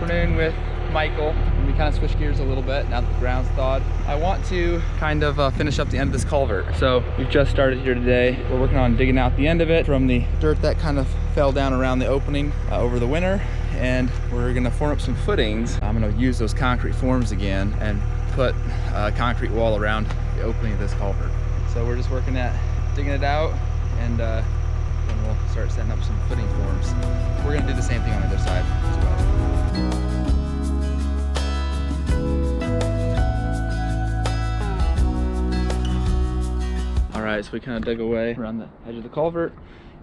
afternoon with Michael. We kind of switch gears a little bit now that the ground's thawed. I want to kind of finish up the end of this culvert. So we've just started here today. We're working on digging out the end of it from the dirt that kind of fell down around the opening over the winter. And we're gonna form up some footings. I'm gonna use those concrete forms again and put a concrete wall around the opening of this culvert. So we're just working at digging it out, and then we'll start setting up some footing forms. We're gonna do the same thing on the other side as well. All right, so we kind of dug away around the edge of the culvert,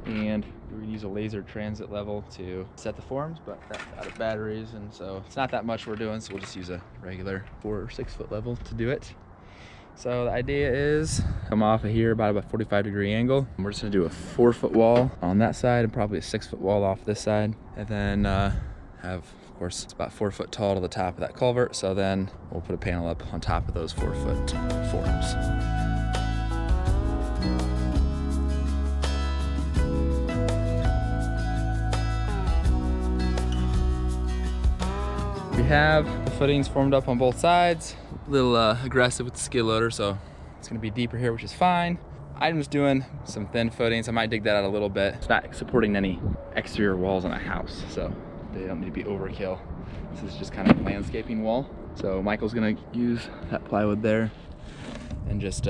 and we're gonna use a laser transit level to set the forms, but that's out of batteries, and so it's not that much we're doing, so we'll just use a regular 4 or 6 foot level to do it. So the idea is come off of here about a 45-degree angle. We're just gonna do a 4-foot wall on that side and probably a 6-foot wall off this side, and then have, of course, it's about 4 foot tall to the top of that culvert. So then we'll put a panel up on top of those 4-foot forms. We have the footings formed up on both sides. A little aggressive with the skid loader, so it's gonna be deeper here, which is fine. I'm just doing some thin footings. I might dig that out a little bit. It's not supporting any exterior walls on a house, so they don't need to be overkill. This is just kind of a landscaping wall. So Michael's gonna use that plywood there and just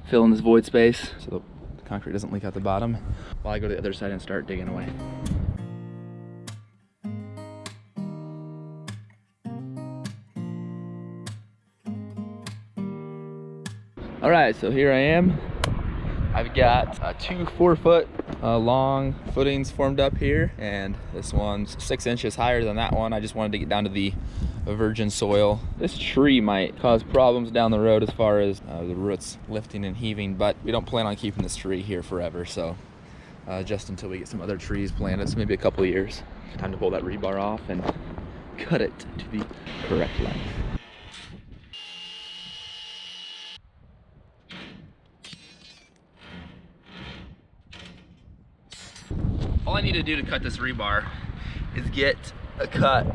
fill in this void space so the concrete doesn't leak out the bottom, while I go to the other side and start digging away. All right, so here I am. I've got 2 4-foot long footings formed up here, and this one's 6 inches higher than that one. I just wanted to get down to the virgin soil. This tree might cause problems down the road as far as the roots lifting and heaving, but we don't plan on keeping this tree here forever, so just until we get some other trees planted, so maybe a couple of years. Time to pull that rebar off and cut it to the correct length. All I need to do to cut this rebar is get a cut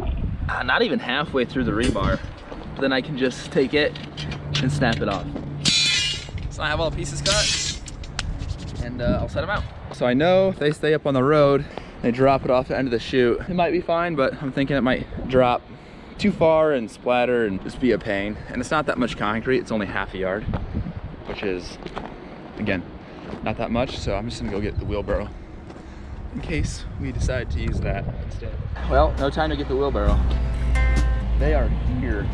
not even halfway through the rebar, but then I can just take it and snap it off. So I have all the pieces cut, and I'll set them out. So I know if they stay up on the road, they drop it off the end of the chute, it might be fine, but I'm thinking it might drop too far and splatter and just be a pain. And it's not that much concrete, it's only half a yard, which is, again, not that much, so I'm just gonna go get the wheelbarrow in case we decide to use that instead. Well, no time to get the wheelbarrow. They are here.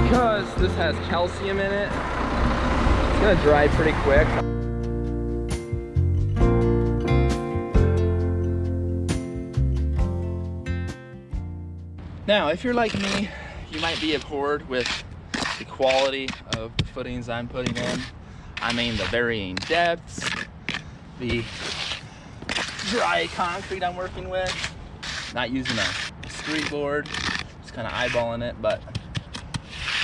Because this has calcium in it, it's gonna dry pretty quick. Now, if you're like me, you might be abhorred with the quality of the footings I'm putting in. I mean, the varying depths, the dry concrete I'm working with, not using a street board, just kind of eyeballing it. But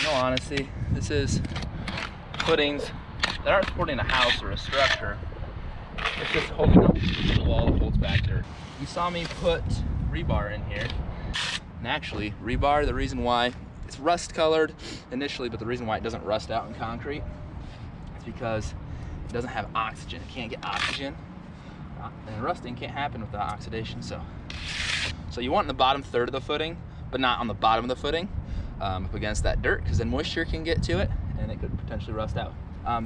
in all honesty, this is footings that aren't supporting a house or a structure. It's just holding up the wall that holds back dirt. You saw me put rebar in here. And actually, rebar, the reason why it's rust colored initially, but the reason why it doesn't rust out in concrete is because it doesn't have oxygen. It can't get oxygen, and rusting can't happen without oxidation. So you want in the bottom third of the footing, but not on the bottom of the footing, up against that dirt, because then moisture can get to it and it could potentially rust out.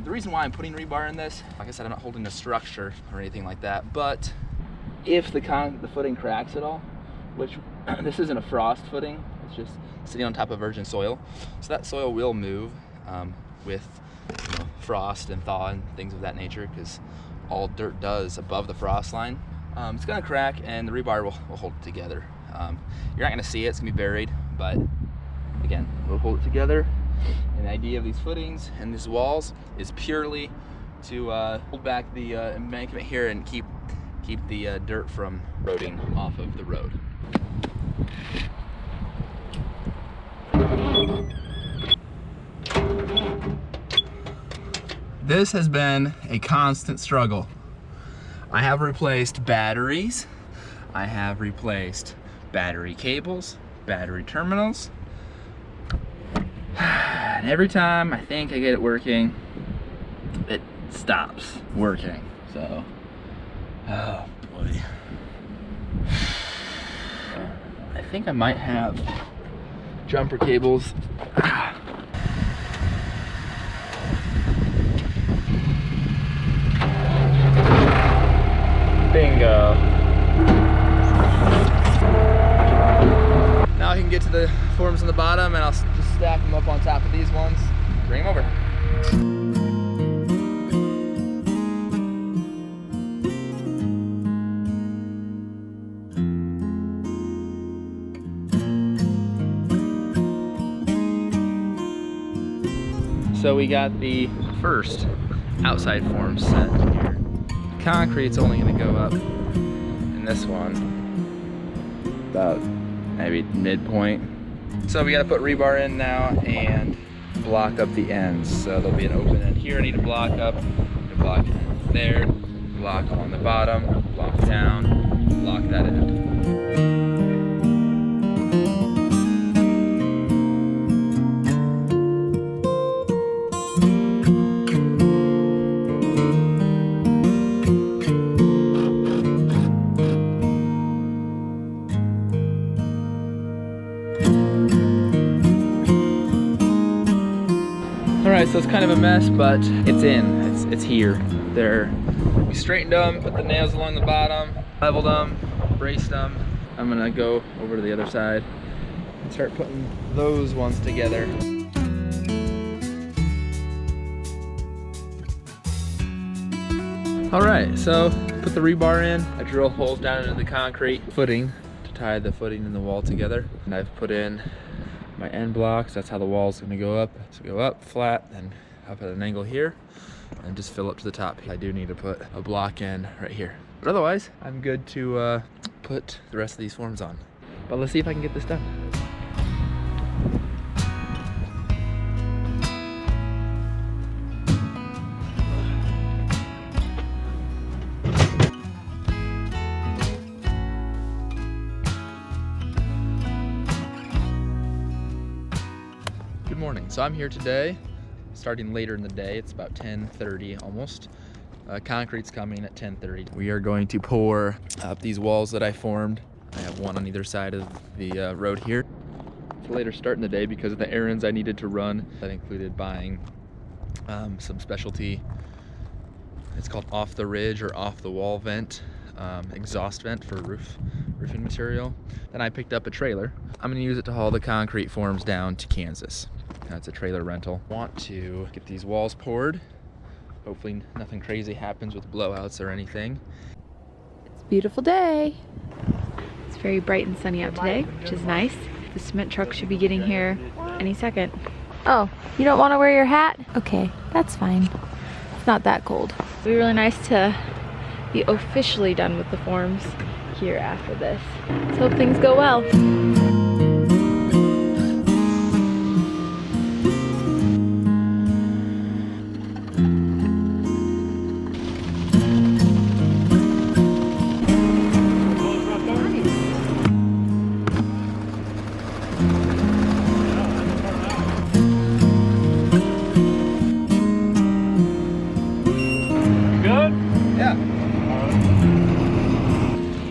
The reason why I'm putting rebar in this, like I said, I'm not holding a structure or anything like that, but if the footing cracks at all, which this isn't a frost footing, it's just sitting on top of virgin soil, so that soil will move with frost and thaw and things of that nature, because all dirt does above the frost line. It's gonna crack, and the rebar will hold it together. You're not gonna see it, it's gonna be buried, but again, we'll hold it together. And the idea of these footings and these walls is purely to hold back the embankment here and keep the dirt from eroding off of the road. This has been a constant struggle. I have replaced batteries, I have replaced battery cables, battery terminals, and every time I think I get it working, it stops working. So, oh boy. I think I might have jumper cables. Bingo. Now I can get to the forms on the bottom and I'll just stack them up on top of these ones, bring them over. So we got the first outside form set here. Concrete's only going to go up in this one about maybe midpoint. So we got to put rebar in now and block up the ends. So there'll be an open end here I need to block up, a block there, block on the bottom, block down, block that end. Alright, so it's kind of a mess, but it's in. It's here. We straightened them, put the nails along the bottom, leveled them, braced them. I'm gonna go over to the other side and start putting those ones together. Alright, so put the rebar in. I drill holes down into the concrete footing to tie the footing and the wall together. And I've put in my end blocks. That's how the wall's gonna go up. So go up flat, then up at an angle here, and just fill up to the top. I do need to put a block in right here. But otherwise, I'm good to put the rest of these forms on. But let's see if I can get this done. Good morning. So I'm here today, starting later in the day. It's about 10:30 almost. Concrete's coming at 10:30. We are going to pour up these walls that I formed. I have one on either side of the road here. It's a later start in the day because of the errands I needed to run. That included buying some specialty, it's called off the ridge or off the wall vent, exhaust vent for roofing material. Then I picked up a trailer. I'm gonna use it to haul the concrete forms down to Kansas. That's a trailer rental. Want to get these walls poured. Hopefully nothing crazy happens with blowouts or anything. It's a beautiful day. It's very bright and sunny out today, which is nice. The cement truck should be getting here any second. Oh, you don't want to wear your hat? Okay, that's fine. It's not that cold. It'll be really nice to be officially done with the forms here after this. Let's hope things go well.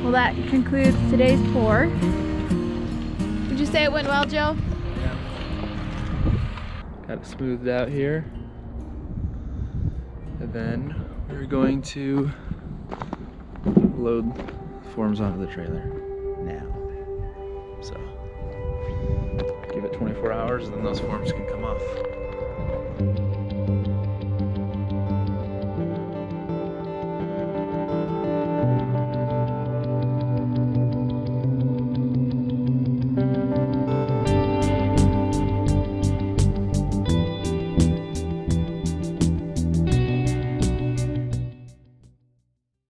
Well, that concludes today's pour. Would you say it went well, Joe? Yeah. Got it smoothed out here. And then we're going to load forms onto the trailer now. So give it 24 hours and then those forms can come off.